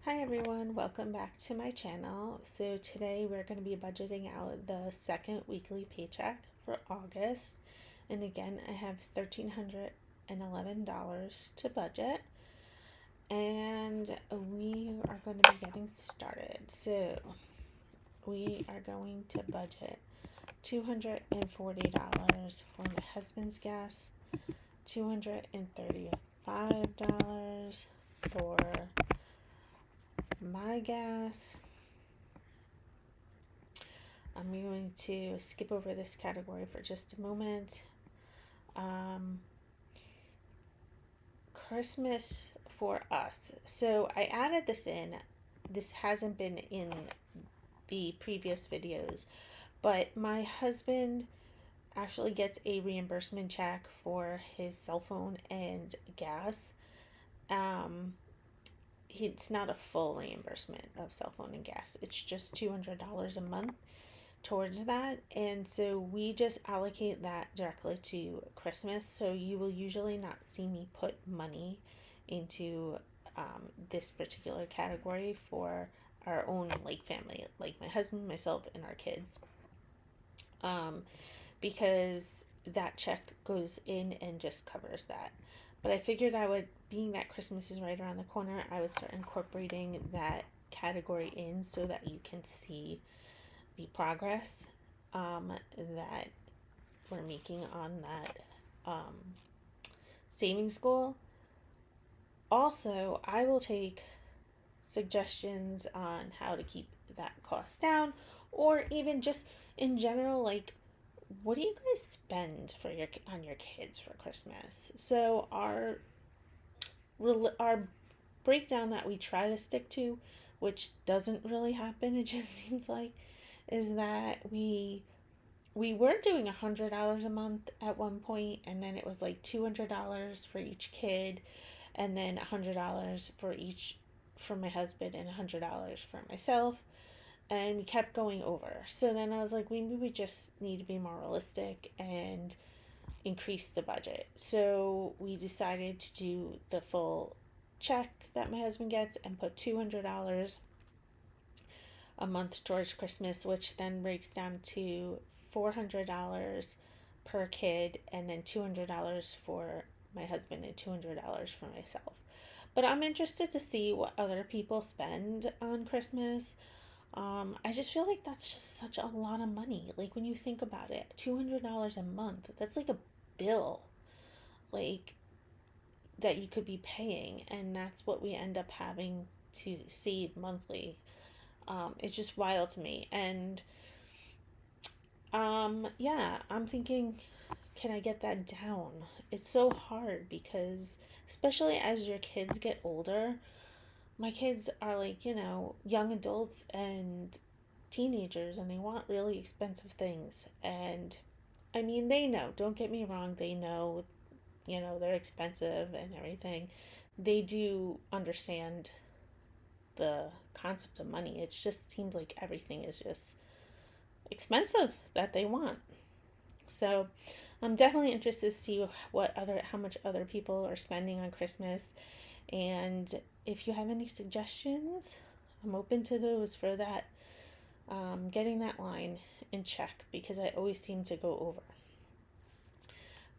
Hi everyone, welcome back to my channel. So today we're going to be budgeting out the second weekly paycheck for August. And again, I have $1,311 to budget. And we are going to be getting started. So we are going to budget $240 for my husband's gas, $235 for my gas. I'm going to skip over this category for just a moment. Christmas for us. So I added this in. This hasn't been in the previous videos, but my husband actually gets a reimbursement check for his cell phone and gas. It's not a full reimbursement of cell phone and gas. It's just $200 a month towards that, and so we just allocate that directly to Christmas. So you will usually not see me put money into this particular category for our own family, like my husband, myself, and our kids, because that check goes in and just covers that. But I figured I would, being that Christmas is right around the corner, I would start incorporating that category in so that you can see the progress that we're making on that savings goal. Also, I will take suggestions on how to keep that cost down, or even just in general, what do you guys spend for your kids for Christmas? So our breakdown that we try to stick to, which doesn't really happen, it just seems like, is that we were doing $100 a month at one point, and then it was like $200 for each kid, and then $100 for my husband, and $100 for myself, and we kept going over. So then I was like, maybe we just need to be more realistic and increase the budget. So we decided to do the full check that my husband gets and put $200 a month towards Christmas, which then breaks down to $400 per kid, and then $200 for my husband and $200 for myself. But I'm interested to see what other people spend on Christmas. I just feel like that's just such a lot of money. Like, when you think about it, $200 a month, that's like a bill, like, that you could be paying, and that's what we end up having to save monthly. It's just wild to me. And yeah, I'm thinking, can I get that down? It's so hard because, especially as your kids get older, my kids are young adults and teenagers, and they want really expensive things. And I mean, they know, don't get me wrong, they know, they're expensive and everything. They do understand the concept of money. It just seems like everything is just expensive that they want. So I'm definitely interested to see how much other people are spending on Christmas. And if you have any suggestions, I'm open to those for that, getting that line in check, because I always seem to go over.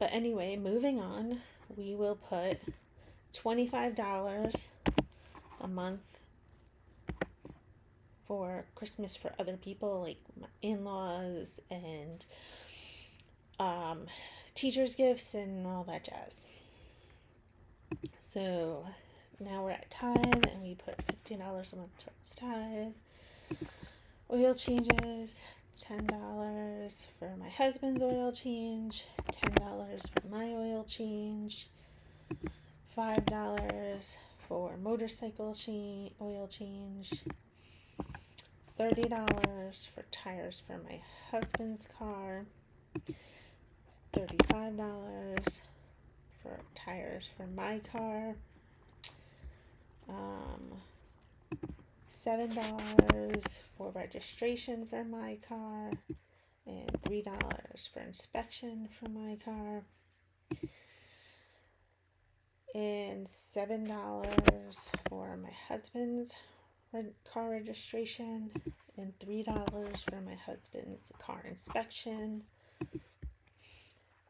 But anyway, moving on, we will put $25 a month for Christmas for other people, like my in-laws and teachers' gifts and all that jazz. So now we're at tithe, and we put $15 a month towards tithe. Oil changes, $10 for my husband's oil change, $10 for my oil change, $5 for motorcycle oil change, $30 for tires for my husband's car, $35 for tires for my car, $7 for registration for my car, and $3 for inspection for my car, and $7 for my husband's car registration, and $3 for my husband's car inspection.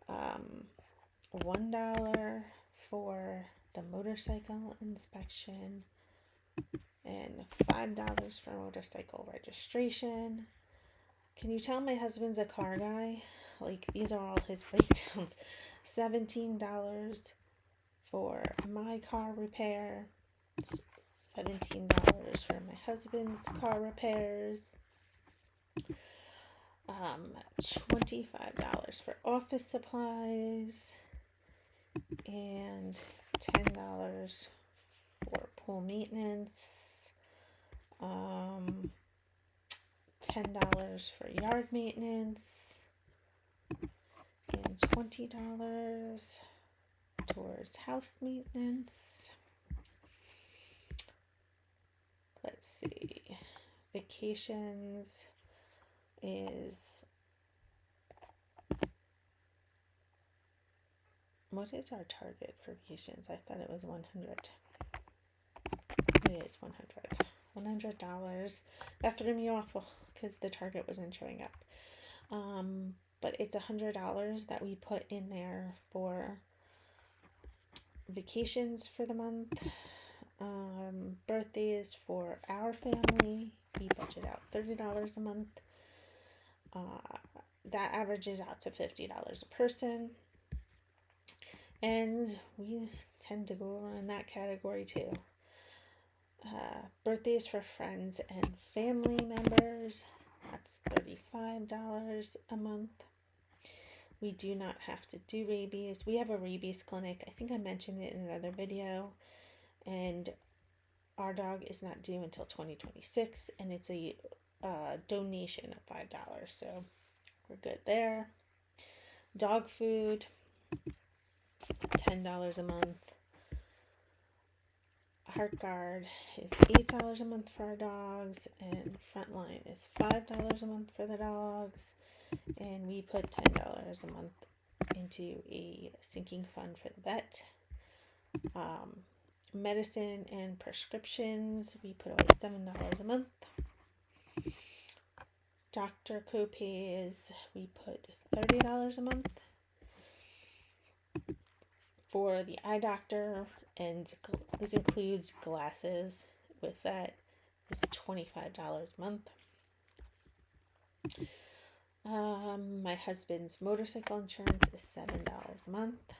$1 for the motorcycle inspection, and $5 for motorcycle registration. Can you tell my husband's a car guy? Like, these are all his breakdowns. $17 for my car repair. $17 for my husband's car repairs. $25 for office supplies, and $10 for pool maintenance. $10 for yard maintenance, and $20 towards house maintenance. Let's see. Vacations is, what is our target for vacations? I thought it was 100. It is 100. $100. That threw me off because the target wasn't showing up. But it's $100 that we put in there for vacations for the month. Birthdays for our family, we budget out $30 a month. That averages out to $50 a person. And we tend to go in that category too. Birthdays for friends and family members, that's $35 a month. We do not have to do rabies. We have a rabies clinic. I think I mentioned it in another video. And our dog is not due until 2026. And it's a donation of $5. So we're good there. Dog food, $10 a month. HeartGuard is $8 a month for our dogs, and Frontline is $5 a month for the dogs, and we put $10 a month into a sinking fund for the vet. Medicine and prescriptions, we put away $7 a month. Doctor copays, we put $30 a month. For the eye doctor, and this includes glasses, with that is $25 a month. My husband's motorcycle insurance is $7 a month.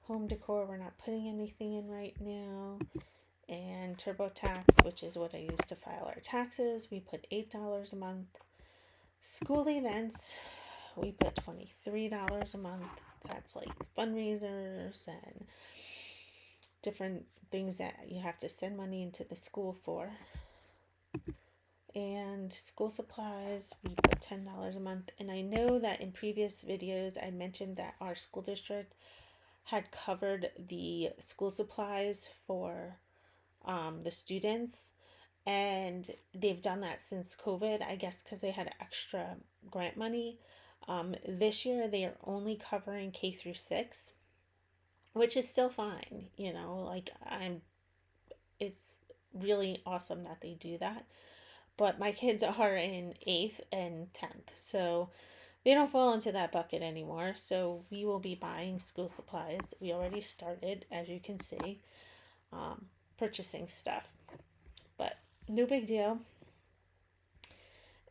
Home decor, we're not putting anything in right now. And TurboTax, which is what I use to file our taxes, we put $8 a month. School events, we put $23 a month. That's like fundraisers and different things that you have to send money into the school for. And school supplies, we put $10 a month. And I know that in previous videos I mentioned that our school district had covered the school supplies for the students, and they've done that since COVID, I guess because they had extra grant money. This year they are only covering K through 6, which is still fine, it's really awesome that they do that. But my kids are in 8th and 10th, so they don't fall into that bucket anymore. So we will be buying school supplies. We already started, as you can see, purchasing stuff, but no big deal.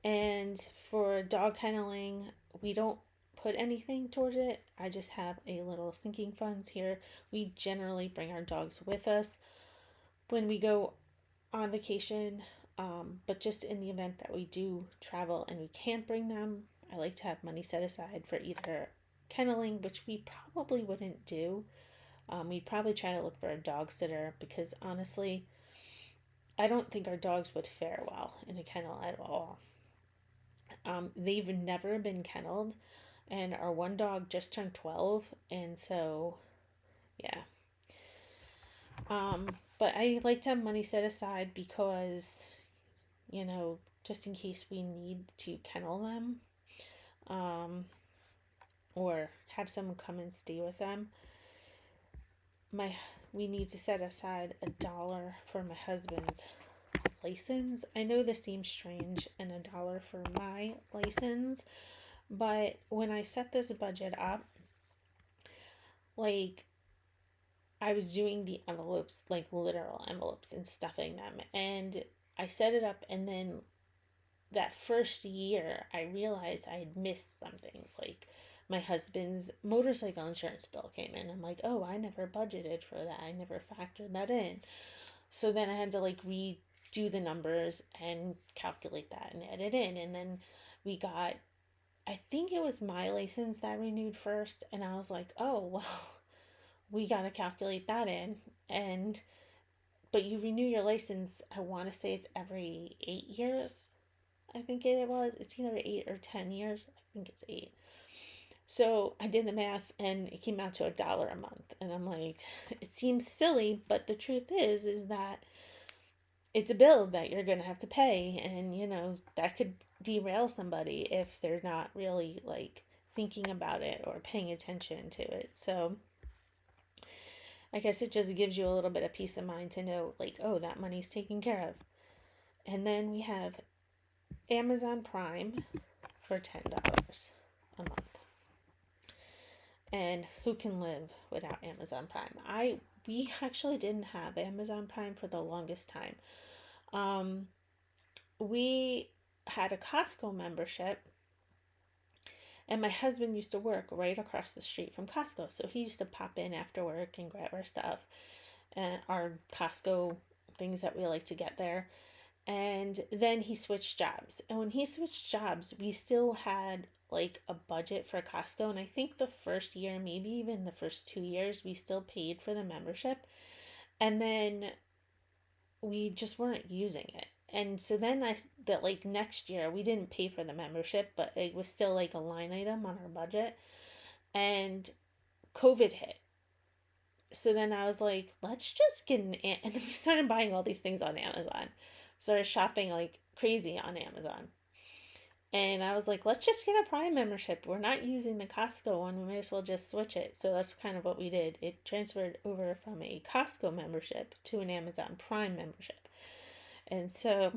And for dog kenneling, we don't put anything towards it. I just have a little sinking funds here. We generally bring our dogs with us when we go on vacation, but just in the event that we do travel and we can't bring them, I like to have money set aside for either kenneling, which we probably wouldn't do. We'd probably try to look for a dog sitter, because honestly, I don't think our dogs would fare well in a kennel at all. They've never been kenneled, and our one dog just turned 12, and so yeah. But I like to have money set aside because, just in case we need to kennel them, or have someone come and stay with them. We need to set aside $1 for my husband's license. I know this seems strange and $1 for my license, but when I set this budget up, like I was doing the envelopes, like literal envelopes and stuffing them, and I set it up, and then that first year I realized I had missed some things, like my husband's motorcycle insurance bill came in. I'm like, oh, I never budgeted for that. I never factored that in. So then I had to like redo the numbers and calculate that and add it in. And then we got, I think it was my license that renewed first. And I was like, oh, well, we got to calculate that in. And, but you renew your license, I want to say it's every 8 years. I think it was. It's either 8 or 10 years. I think it's 8. So I did the math and it came out to $1 a month. And I'm like, it seems silly, but the truth is that it's a bill that you're going to have to pay. And, that could derail somebody if they're not really like thinking about it or paying attention to it. So I guess it just gives you a little bit of peace of mind to know, like, oh, that money's taken care of. And then we have Amazon Prime for $10 a month. And who can live without Amazon Prime? We actually didn't have Amazon Prime for the longest time. We had a Costco membership, and my husband used to work right across the street from Costco, so he used to pop in after work and grab our stuff and our Costco things that we like to get there. And then he switched jobs, and when he switched jobs, we still had like a budget for Costco. And I think the first year, maybe even the first 2 years, we still paid for the membership. And then we just weren't using it. And so then like next year, we didn't pay for the membership, but it was still like a line item on our budget. And COVID hit. So then I was like, let's just get and then we started buying all these things on Amazon. Started shopping like crazy on Amazon. And I was like, let's just get a Prime membership. We're not using the Costco one. We may as well just switch it. So that's kind of what we did. It transferred over from a Costco membership to an Amazon Prime membership. And so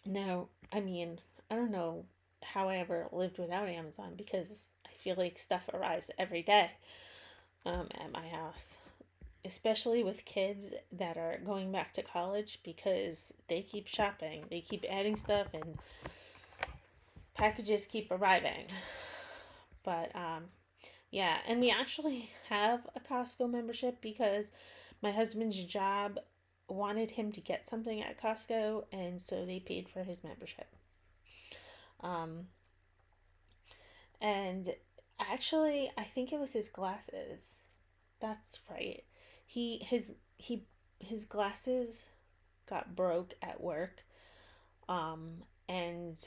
now, I mean, I don't know how I ever lived without Amazon, because I feel like stuff arrives every day at my house. Especially with kids that are going back to college, because they keep shopping. They keep adding stuff and packages keep arriving. But yeah, and we actually have a Costco membership because my husband's job wanted him to get something at Costco, and so they paid for his membership. And actually, I think it was his glasses. That's right. His glasses got broke at work, and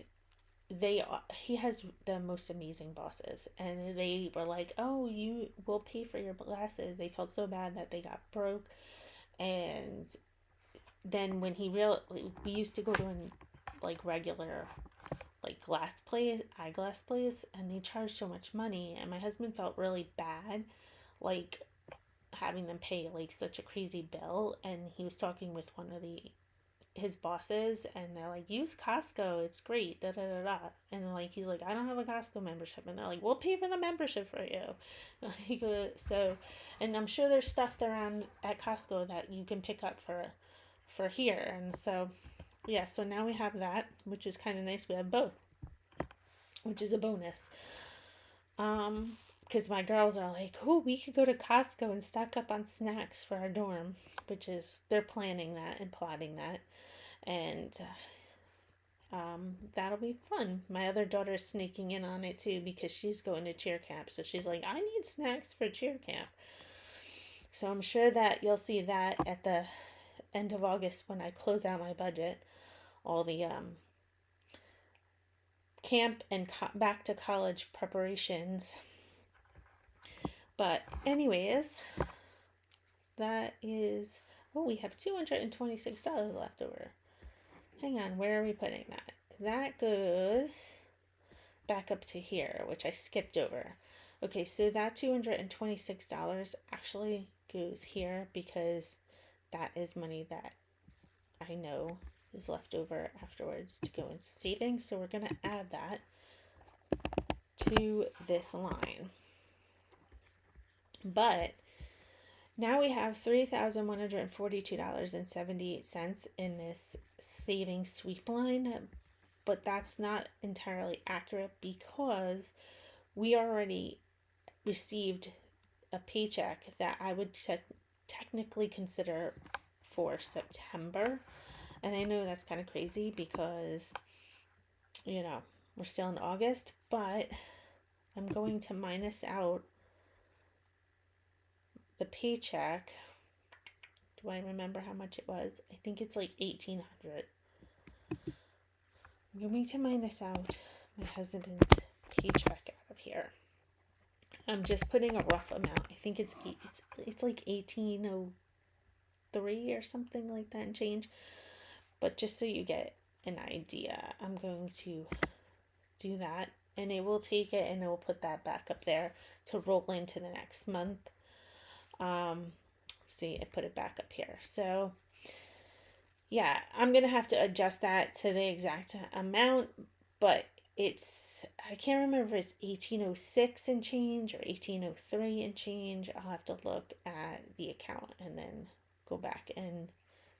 he has the most amazing bosses, and they were like, oh, you will pay for your glasses. They felt so bad that they got broke. And then when we used to go to an like regular like eyeglass place, and they charged so much money, and my husband felt really bad like having them pay like such a crazy bill. And he was talking with one of his bosses, and they're like, use Costco, it's great, da da da da. And like he's like, I don't have a Costco membership. And they're like, we'll pay for the membership for you. So, and I'm sure there's stuff around at Costco that you can pick up for here. And so yeah, so now we have that, which is kind of nice. We have both, which is a bonus. Because my girls are like, oh, we could go to Costco and stock up on snacks for our dorm, which is, they're planning that and plotting that. And that'll be fun. My other daughter's sneaking in on it too, because she's going to cheer camp. So she's like, I need snacks for cheer camp. So I'm sure that you'll see that at the end of August when I close out my budget. All the camp and back to college preparations. But anyways, that is, oh, we have $226 left over. Hang on, where are we putting that? That goes back up to here, which I skipped over. Okay, so that $226 actually goes here, because that is money that I know is left over afterwards to go into savings. So we're going to add that to this line. But now we have $3,142.78 in this savings sweep line, but that's not entirely accurate because we already received a paycheck that I would technically consider for September. And I know that's kind of crazy because, we're still in August, but I'm going to minus out the paycheck. Do I remember how much it was? I think it's like $1,800. I'm going to minus out my husband's paycheck out of here. I'm just putting a rough amount. I think it's like 1803 or something like that and change. But just so you get an idea, I'm going to do that, and it will take it and it will put that back up there to roll into the next month. See, I put it back up here. So yeah, I'm gonna have to adjust that to the exact amount, but I can't remember if it's 1806 and change or 1803 and change. I'll have to look at the account and then go back and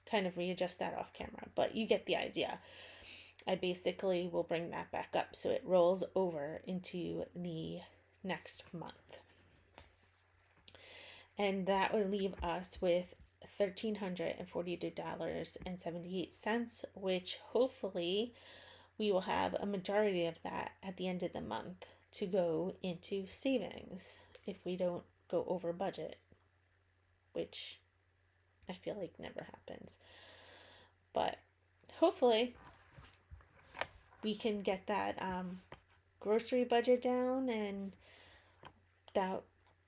kind of readjust that off camera, but you get the idea. I basically will bring that back up so it rolls over into the next month. And that would leave us with $1,342.78, which hopefully we will have a majority of that at the end of the month to go into savings if we don't go over budget, which I feel like never happens. But hopefully we can get that grocery budget down, and that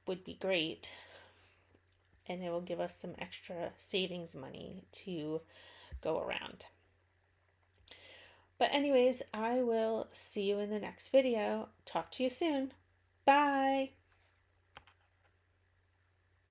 would be great. And it will give us some extra savings money to go around. But anyways, I will see you in the next video. Talk to you soon. Bye.